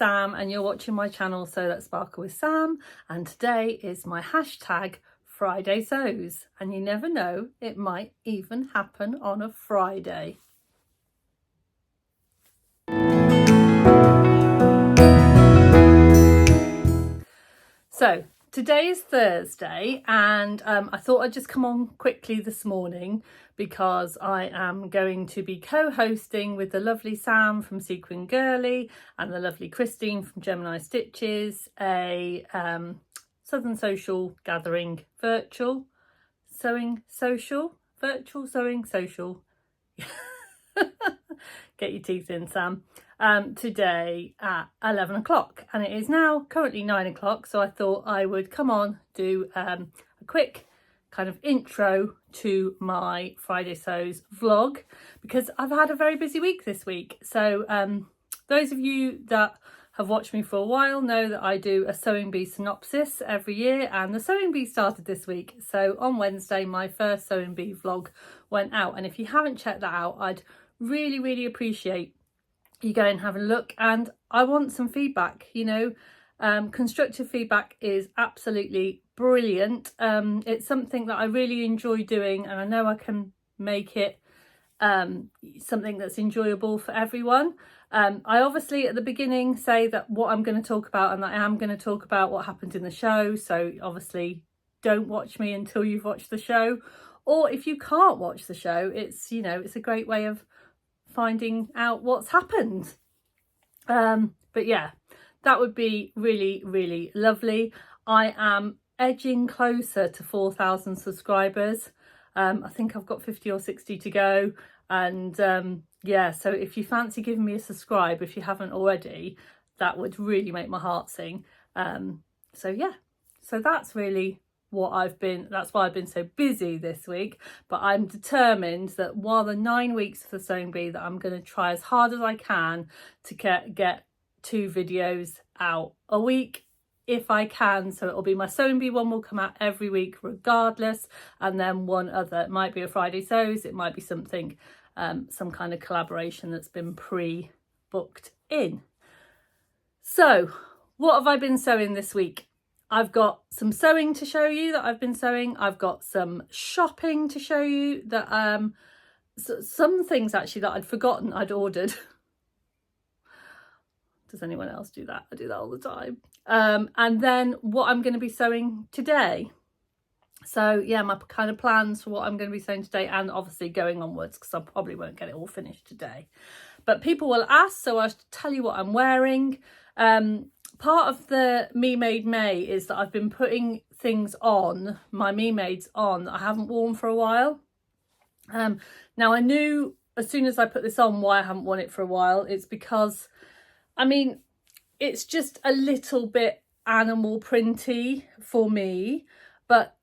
Sam and you're watching my channel So Let's Sparkle with Sam, and today is my hashtag Friday Sews, and you never know, it might even happen on a Friday. So today is Thursday, and I thought I'd just come on quickly this morning because I am going to be co-hosting with the lovely Sam from Sequin Girly and the lovely Christine from Gemini Stitches a Southern Social Gathering virtual sewing social. Get your teeth in, Sam. Today at 11 o'clock, and it is now currently 9 o'clock, so I thought I would come on, do a quick kind of intro to my Friday Sews vlog, because I've had a very busy week this week. So those of you that have watched me for a while know that I do a Sewing Bee synopsis every year, and the Sewing Bee started this week. So on Wednesday my first Sewing Bee vlog went out, and if you haven't checked that out, I'd really appreciate you go and have a look, and I want some feedback. You know, constructive feedback is absolutely brilliant. It's something that I really enjoy doing, and I know I can make it something that's enjoyable for everyone. I obviously at the beginning say that what I'm going to talk about, and that I am going to talk about what happened in the show, so obviously don't watch me until you've watched the show, or if you can't watch the show, it's, you know, it's a great way of finding out what's happened. But yeah, that would be really lovely. I am edging closer to 4,000 subscribers. I think I've got 50 or 60 to go, and yeah, so if you fancy giving me a subscribe, if you haven't already, that would really make my heart sing. So yeah, so that's really what that's why I've been so busy this week. But I'm determined that while the 9 weeks for the Sewing Bee, that I'm going to try as hard as I can to get 2 videos out a week if I can. So it'll be my Sewing Bee one will come out every week regardless, and then one other. It might be a Friday Sews, it might be something, some kind of collaboration that's been pre-booked in. So what have I been sewing this week? I've got some sewing to show you that I've been sewing. I've got some shopping to show you that some things actually that I'd forgotten I'd ordered. Does anyone else do that? I do that all the time. And then what I'm going to be sewing today. So yeah, my kind of plans for what I'm going to be sewing today, and obviously going onwards, because I probably won't get it all finished today. But people will ask, so I'll tell you what I'm wearing. Part of the Me Made May is that I've been putting things on, my Me Mades on, that I haven't worn for a while. Now I knew as soon as I put this on why I haven't worn it for a while. It's because, I mean, it's just a little bit animal printy for me, but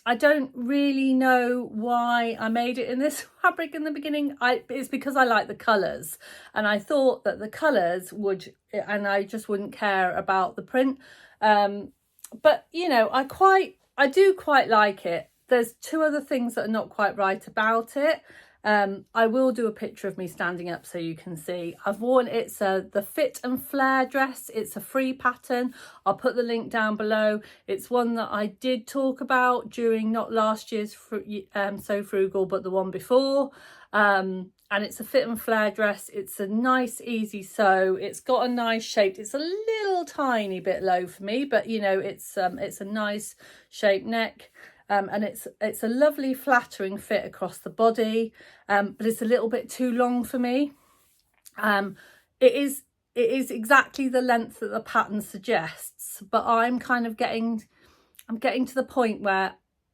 I don't really know why I made it in this fabric in the beginning. It's because I like the colours, and I thought that the colours would, and I just wouldn't care about the print. But you know, I do quite like it. There's 2 other things that are not quite right about it. I will do a picture of me standing up so you can see. I've worn, it's the Fit and Flare dress. It's a free pattern. I'll put the link down below. It's one that I did talk about during not last year's Sew Frugal, but the one before. And it's a Fit and Flare dress. It's a nice easy sew. It's got a nice shape. It's a little tiny bit low for me, but you know, it's a nice shaped neck. And it's a lovely flattering fit across the body, but it's a little bit too long for me. It is exactly the length that the pattern suggests, but I'm kind of getting to the point where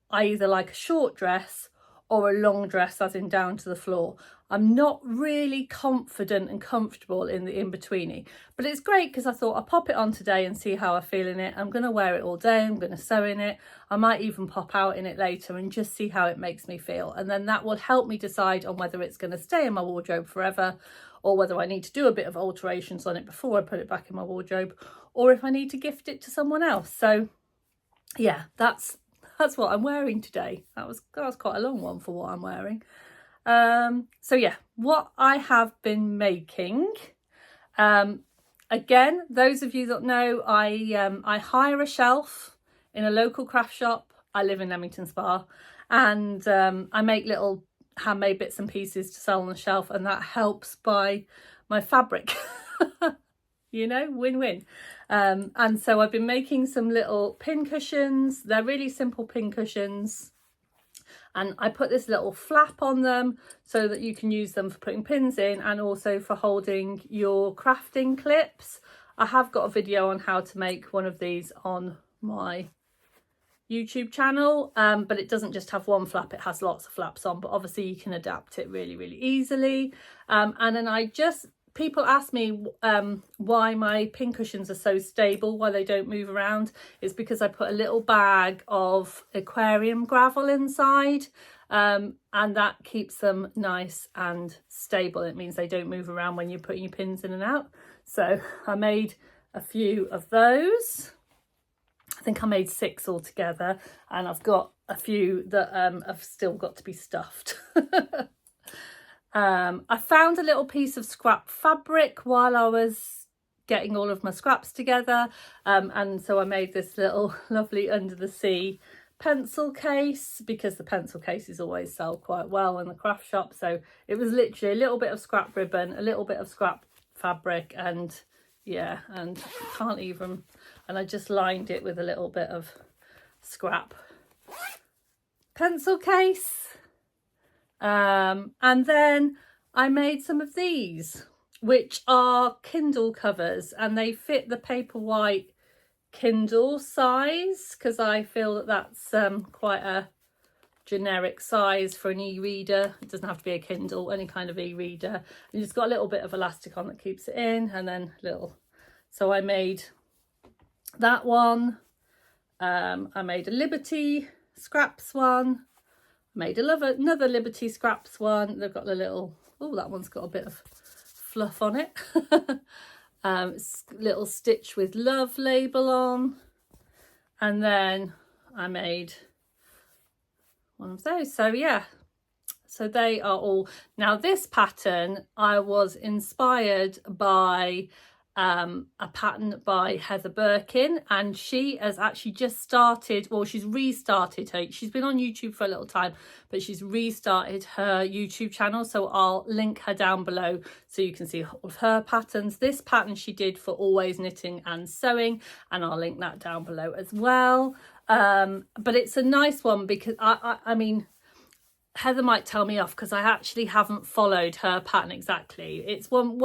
I either like a short dress or a long dress, as in down to the floor. I'm not really confident and comfortable in the in-betweeny, but it's great because I thought I'll pop it on today and see how I feel in it. I'm going to wear it all day. I'm going to sew in it. I might even pop out in it later and just see how it makes me feel. And then that will help me decide on whether it's going to stay in my wardrobe forever, or whether I need to do a bit of alterations on it before I put it back in my wardrobe, or if I need to gift it to someone else. So yeah, that's what I'm wearing today. That was quite a long one for what I'm wearing. So yeah, what I have been making, again, those of you that know, I hire a shelf in a local craft shop. I live in Leamington Spa, and I make little handmade bits and pieces to sell on the shelf, and that helps buy my fabric. You know, win-win. And so I've been making some little pin cushions. They're really simple pin cushions, and I put this little flap on them so that you can use them for putting pins in and also for holding your crafting clips. I have got a video on how to make one of these on my YouTube channel, but it doesn't just have one flap, it has lots of flaps on, but obviously you can adapt it really, really easily. And then people ask me why my pin cushions are so stable, why they don't move around. It's because I put a little bag of aquarium gravel inside, and that keeps them nice and stable. It means they don't move around when you're putting your pins in and out. So I made a few of those. I think I made 6 altogether, and I've got a few that have still got to be stuffed. I found a little piece of scrap fabric while I was getting all of my scraps together, and so I made this little lovely under the sea pencil case, because the pencil cases always sell quite well in the craft shop. So it was literally a little bit of scrap ribbon, a little bit of scrap fabric, and yeah, and I can't even, and I just lined it with a little bit of scrap pencil case. And then I made some of these, which are Kindle covers, and they fit the Paperwhite Kindle size, because I feel that that's quite a generic size for an e-reader. It doesn't have to be a Kindle, any kind of e-reader. And it's got a little bit of elastic on that keeps it in, and then little. So I made that one. I made a Liberty Scraps one. Made another Liberty Scraps one. They've got the little, oh, that one's got a bit of fluff on it. Little Stitch with Love label on. And then I made one of those. So yeah, so they are all. Now this pattern, I was inspired by a pattern by Heather Birkin, and she has actually just started, well, she's restarted her, she's been on YouTube for a little time, but she's restarted her YouTube channel, so I'll link her down below so you can see all of her patterns. This pattern she did for Always Knitting and Sewing, and I'll link that down below as well. But it's a nice one because I mean, Heather might tell me off because I actually haven't followed her pattern exactly. It's one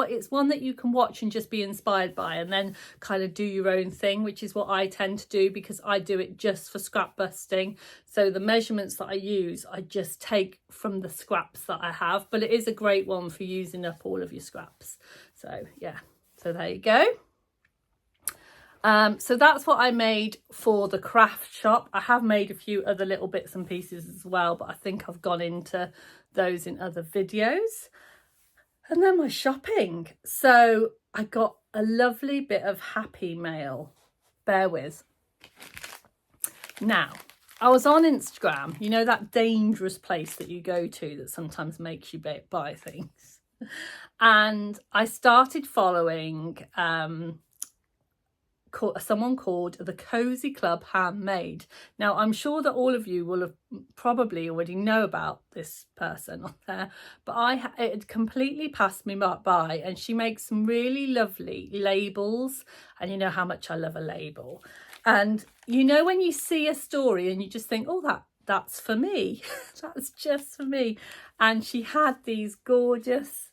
that you can watch and just be inspired by, and then kind of do your own thing, which is what I tend to do, because I do it just for scrap busting. So the measurements that I use, I just take from the scraps that I have, but it is a great one for using up all of your scraps. So yeah, so there you go. So that's what I made for the craft shop. I have made a few other little bits and pieces as well, but I think I've gone into those in other videos. And then my shopping. So I got a lovely bit of Happy Mail. Bear with. Now, I was on Instagram, you know, that dangerous place that you go to that sometimes makes you buy things. And I started following someone called the Cosy Club Handmade. Now, I'm sure that all of you will have probably already know about this person on there, but it had completely passed me by, and she makes some really lovely labels, and you know how much I love a label. And you know when you see a story and you just think, oh, that's for me. That's just for me. And she had these gorgeous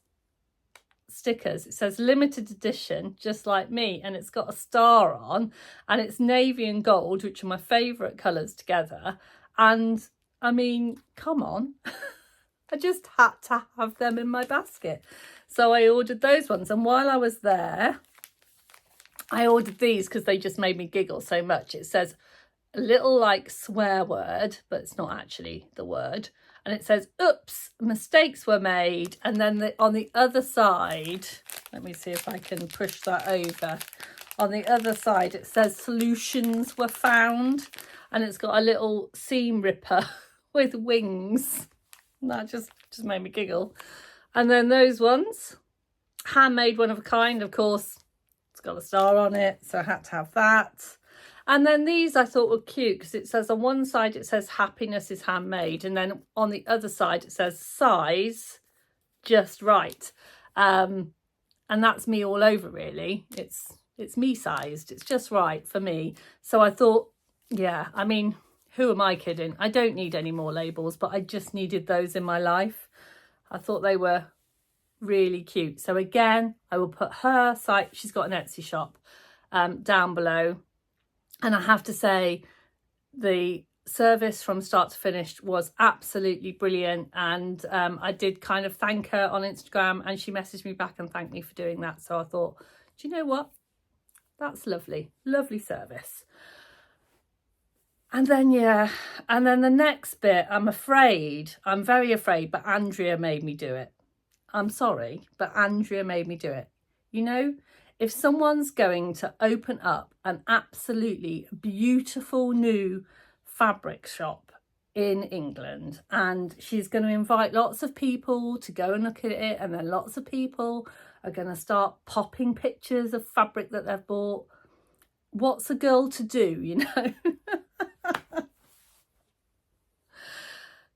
stickers. It says limited edition, just like me, and it's got a star on, and it's navy and gold, which are my favourite colours together. And I mean, come on. I just had to have them in my basket. So I ordered those ones, and while I was there, I ordered these because they just made me giggle so much. It says a little like swear word, but it's not actually the word. And it says, oops, mistakes were made. And then on the other side, let me see if I can push that over. On the other side, it says solutions were found. And it's got a little seam ripper with wings. And that just made me giggle. And then those ones, handmade, one of a kind, of course, It's got a star on it, so I had to have that. And then these I thought were cute because it says on one side it says happiness is handmade, and then on the other side it says size just right. And that's me all over, really. It's me sized. It's just right for me. So I thought, yeah, I mean, who am I kidding? I don't need any more labels, but I just needed those in my life. I thought they were really cute. So again, I will put her site, she's got an Etsy shop, down below. And I have to say, the service from start to finish was absolutely brilliant. And I did kind of thank her on Instagram, and she messaged me back and thanked me for doing that. So I thought, do you know what? That's lovely. Lovely service. And then, yeah, and then the next bit, I'm very afraid, but Andrea made me do it. I'm sorry, but Andrea made me do it. You know, if someone's going to open up an absolutely beautiful new fabric shop in England, and she's going to invite lots of people to go and look at it, and then lots of people are going to start popping pictures of fabric that they've bought, what's a girl to do, you know?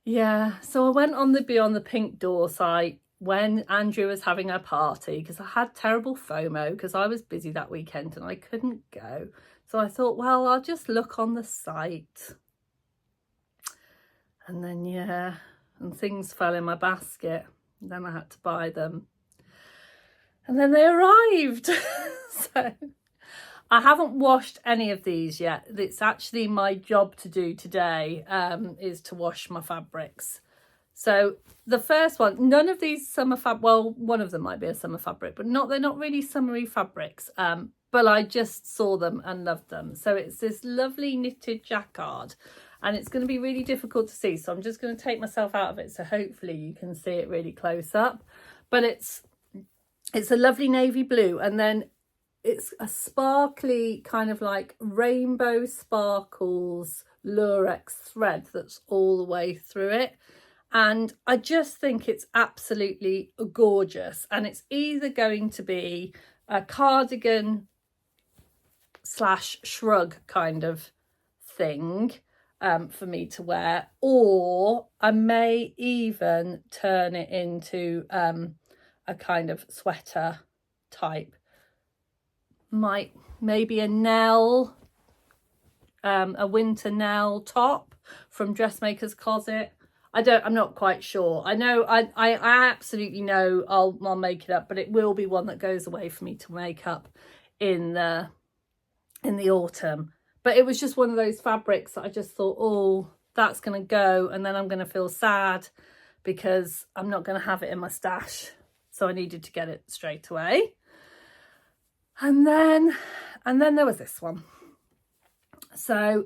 Yeah, so I went on the BeyondThePinkDoor site when Andrea was having her party, because I had terrible FOMO because I was busy that weekend and I couldn't go. So I thought, well, I'll just look on the site. And then, yeah, and things fell in my basket. And then I had to buy them. And then they arrived. So I haven't washed any of these yet. It's actually my job to do today, is to wash my fabrics. So the first one, none of these summer well, one of them might be a summer fabric, but they're not really summery fabrics. But I just saw them and loved them. So it's this lovely knitted jacquard, and it's going to be really difficult to see. So I'm just going to take myself out of it, so hopefully you can see it really close up. But it's a lovely navy blue, and then it's a sparkly kind of like rainbow sparkles lurex thread that's all the way through it. And I just think it's absolutely gorgeous. And it's either going to be a cardigan / shrug kind of thing for me to wear, or I may even turn it into a kind of sweater type. Maybe a Nell, a winter Nell top from Dressmaker's Closet. I'm not quite sure. I know, I absolutely know I'll make it up, but it will be one that goes away for me to make up in the autumn. But it was just one of those fabrics that I just thought, oh, that's going to go, and then I'm going to feel sad because I'm not going to have it in my stash. So I needed to get it straight away. And then there was this one. So,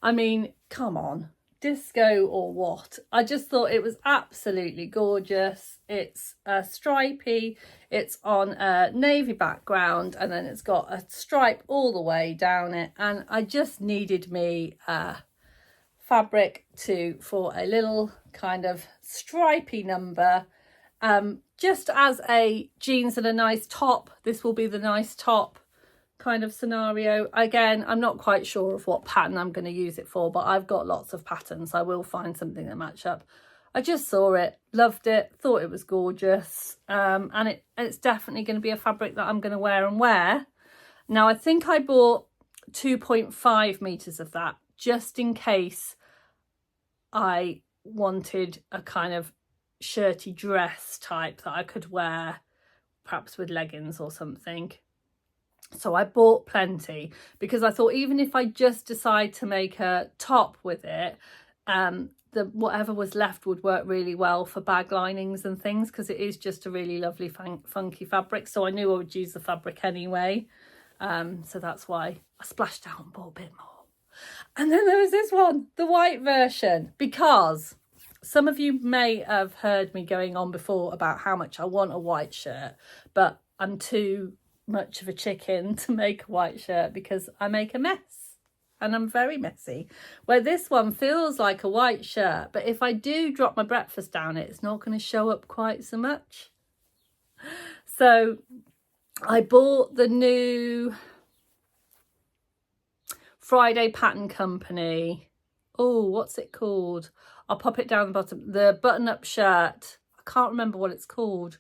I mean, come on, disco or what? I just thought it was absolutely gorgeous. It's stripy, it's on a navy background, and then it's got a stripe all the way down it. And I just needed me fabric for a little kind of stripy number. Just as a jeans and a nice top, this will be the nice top kind of scenario. Again, I'm not quite sure of what pattern I'm going to use it for, but I've got lots of patterns. I will find something that match up. I just saw it, loved it, thought it was gorgeous. And it's definitely going to be a fabric that I'm going to wear. Now, I think I bought 2.5 meters of that just in case I wanted a kind of shirty dress type that I could wear perhaps with leggings or something. So I bought plenty because I thought even if I just decide to make a top with it, whatever was left would work really well for bag linings and things, because it is just a really lovely funky fabric. So I knew I would use the fabric anyway. So that's why I splashed out and bought a bit more. And then there was this one, the white version, because some of you may have heard me going on before about how much I want a white shirt, but I'm too much of a chicken to make a white shirt because I make a mess and I'm very messy. Where this one feels like a white shirt, but if I do drop my breakfast down it, it's not going to show up quite so much. So I bought the new Friday Pattern Company. Oh, what's it called? I'll pop it down the bottom. The button-up shirt. I can't remember what it's called.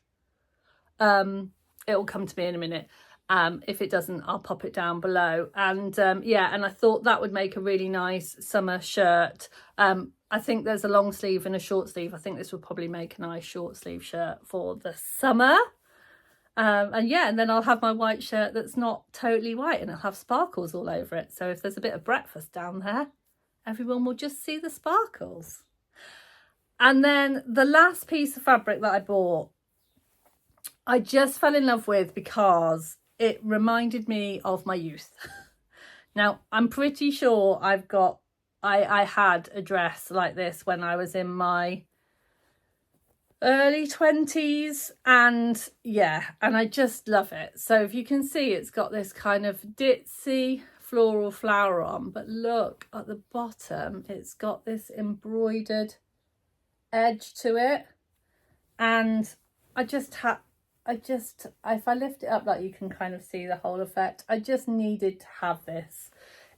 It'll come to me in a minute. If it doesn't, I'll pop it down below. And yeah, and I thought that would make a really nice summer shirt. I think there's a long sleeve and a short sleeve. I think this would probably make a nice short sleeve shirt for the summer. And yeah, and then I'll have my white shirt that's not totally white, and it'll have sparkles all over it. So if there's a bit of breakfast down there, everyone will just see the sparkles. And then the last piece of fabric that I bought, I just fell in love with because it reminded me of my youth. Now, I'm pretty sure I had a dress like this when I was in my early 20s, and yeah, and I just love it. So if you can see, it's got this kind of ditzy floral flower on, but look at the bottom, it's got this embroidered edge to it, and if I lift it up, like, you can kind of see the whole effect. I just needed to have this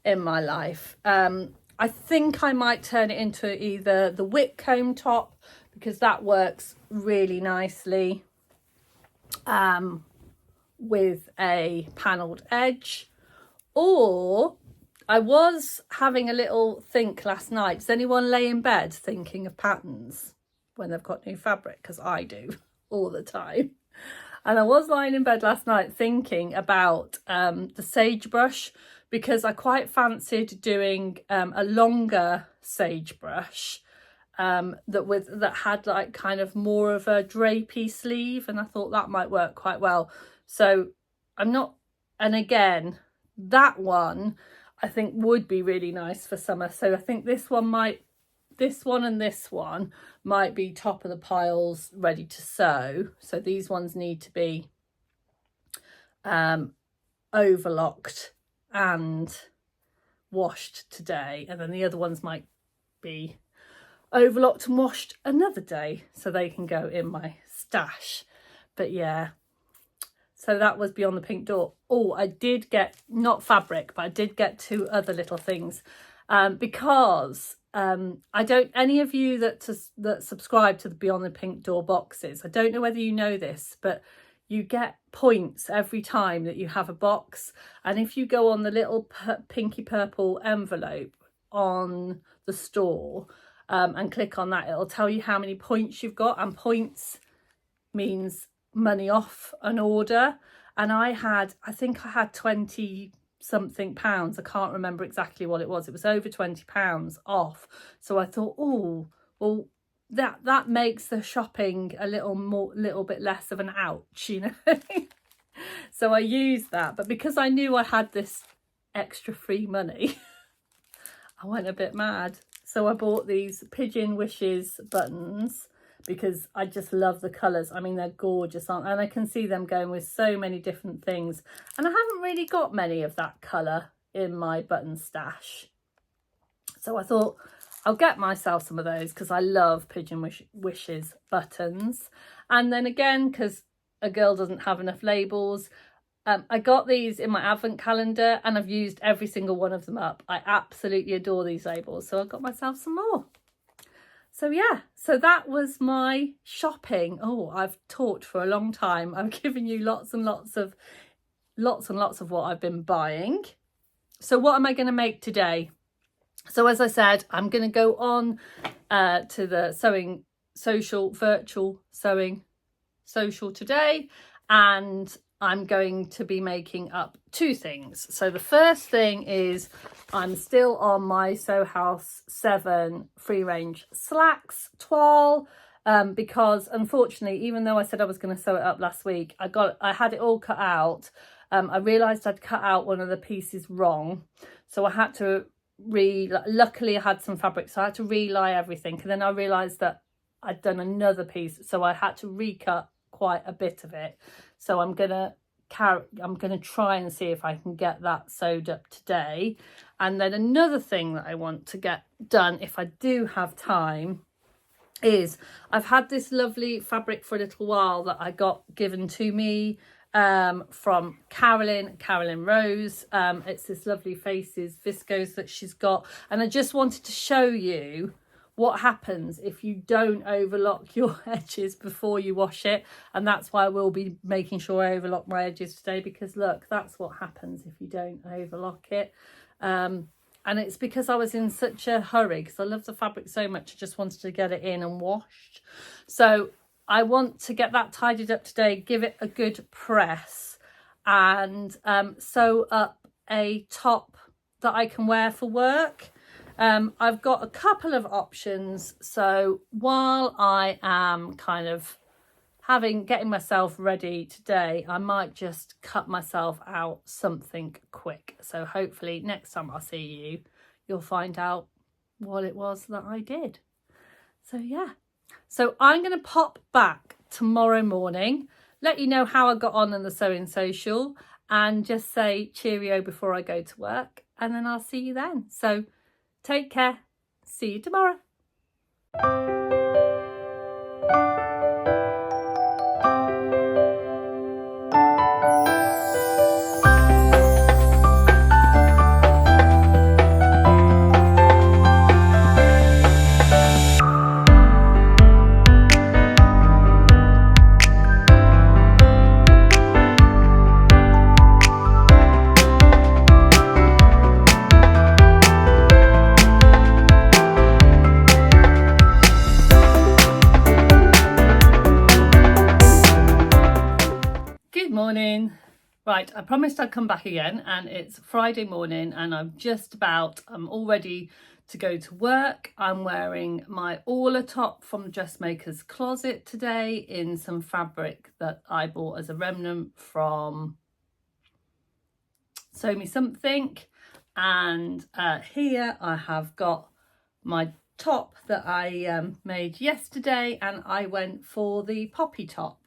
in my life. I think I might turn it into either the Whitcomb top, because that works really nicely with a panelled edge, or I was having a little think last night. Does anyone lay in bed thinking of patterns when they've got new fabric? Because I do all the time. And I was lying in bed last night thinking about the sagebrush, because I quite fancied doing a longer sagebrush that had like kind of more of a drapey sleeve, and I thought that might work quite well. So and again, that one I think would be really nice for summer. So I think this one and this one might be top of the piles, ready to sew. So these ones need to be overlocked and washed today, and then the other ones might be overlocked and washed another day, so they can go in my stash. But yeah, so that was Beyond the Pink Door. Oh, I did get, not fabric, but I did get two other little things, because any of you that subscribe to the Beyond the Pink Door boxes, I don't know whether you know this, but you get points every time that you have a box. And if you go on the little pinky purple envelope on the store and click on that, it'll tell you how many points you've got, and points means money off an order. And I think I had 20 something pounds. I can't remember exactly what it was. It was over £20 off. So I thought, oh, well, that makes the shopping a little bit less of an ouch, you know. So I used that, but because I knew I had this extra free money, I went a bit mad. So I bought these Pigeon Wishes buttons because I just love the colours. I mean, they're gorgeous, aren't they? And I can see them going with so many different things. And I haven't really got many of that colour in my button stash. So I thought I'll get myself some of those because I love Pigeon Wishes buttons. And then again, because a girl doesn't have enough labels, I got these in my advent calendar and I've used every single one of them up. I absolutely adore these labels. So I got myself some more. So yeah, so that was my shopping. Oh, I've talked for a long time. I've given you lots and lots of what I've been buying. So what am I going to make today? So as I said, I'm going to go on to the virtual sewing social today, and I'm going to be making up two things. So the first thing is I'm still on my Sew House 7 free range slacks toile, because unfortunately, even though I said I was going to sew it up last week, I had it all cut out. I realised I'd cut out one of the pieces wrong, so I had to luckily I had some fabric, so I had to re-lie everything, and then I realised that I'd done another piece, so I had to recut quite a bit of it. So I'm gonna try and see if I can get that sewed up today. And then another thing that I want to get done, if I do have time, is I've had this lovely fabric for a little while that I got given to me from Carolyn Rose. It's this lovely Faces viscose that she's got, and I just wanted to show you what happens if you don't overlock your edges before you wash it. And that's why I will be making sure I overlock my edges today, because look, that's what happens if you don't overlock it. And it's because I was in such a hurry because I love the fabric so much. I just wanted to get it in and washed. So I want to get that tidied up today, give it a good press, and sew up a top that I can wear for work. I've got a couple of options. So while I am kind of getting myself ready today, I might just cut myself out something quick. So hopefully next time I see you, you'll find out what it was that I did. So yeah. So I'm going to pop back tomorrow morning, let you know how I got on in the sewing social, and just say cheerio before I go to work, and then I'll see you then. So take care. See you tomorrow. Morning. Right, I promised I'd come back again, and it's Friday morning, and I'm all ready to go to work. I'm wearing my Orla top from Dressmaker's closet today in some fabric that I bought as a remnant from Sew Me Something, and here I have got my top that I made yesterday, and I went for the poppy top.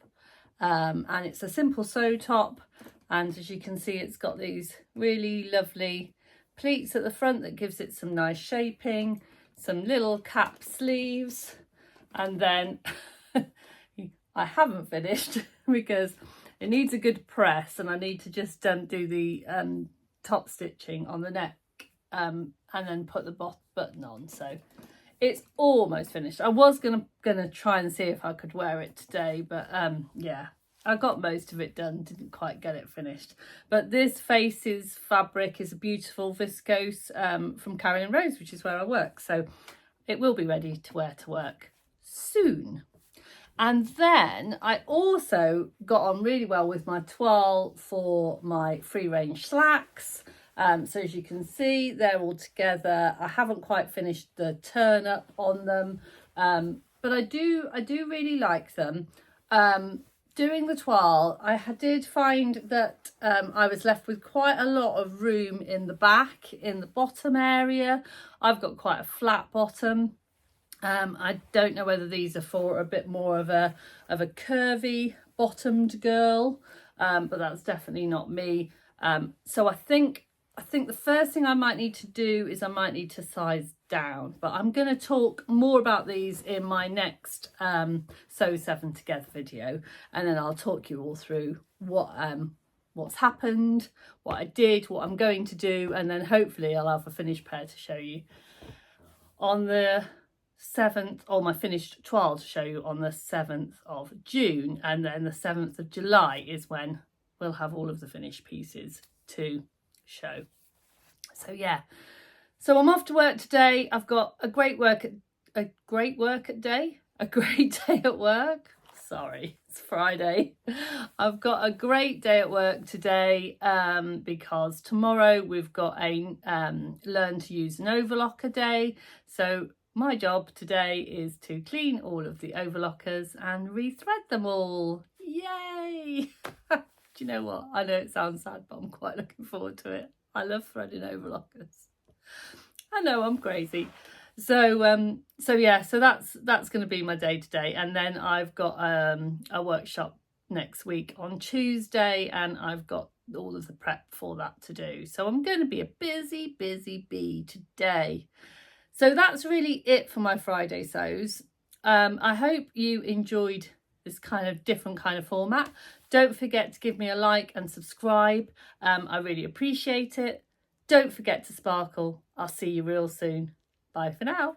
And it's a simple sew top, and as you can see, it's got these really lovely pleats at the front that gives it some nice shaping, some little cap sleeves, and then I haven't finished because it needs a good press, and I need to just do the top stitching on the neck and then put the button on. So it's almost finished. I was gonna try and see if I could wear it today, but yeah, I got most of it done, didn't quite get it finished. But this Faces fabric is a beautiful viscose from Carolyn Rose, which is where I work, so it will be ready to wear to work soon. And then I also got on really well with my toile for my free range slacks. So as you can see, they're all together. I haven't quite finished the turn up on them, but I do really like them. Doing the toile, I did find that I was left with quite a lot of room in the back, in the bottom area. I've got quite a flat bottom. I don't know whether these are for a bit more of a curvy bottomed girl, but that's definitely not me. So I think the first thing I might need to do is I might need to size down, but I'm going to talk more about these in my next Sew 7 Together video, and then I'll talk you all through what's happened, what I did, what I'm going to do, and then hopefully I'll have a finished pair to show you on the 7th, or my finished toile to show you on the 7th of June, and then the 7th of July is when we'll have all of the finished pieces to show. So yeah, so I'm off to work today. I've got a great day at work. Sorry, it's Friday. I've got a great day at work today because tomorrow we've got a learn to use an overlocker day. So my job today is to clean all of the overlockers and rethread them all. Yay! Do you know what? I know it sounds sad, but I'm quite looking forward to it. I love threading overlockers. I know, I'm crazy. So yeah, so that's going to be my day today, and then I've got a workshop next week on Tuesday, and I've got all of the prep for that to do. So I'm going to be a busy bee today. So that's really it for my Friday sews. I hope you enjoyed this kind of different kind of format. Don't forget to give me a like and subscribe. I really appreciate it. Don't forget to sparkle. I'll see you real soon. Bye for now.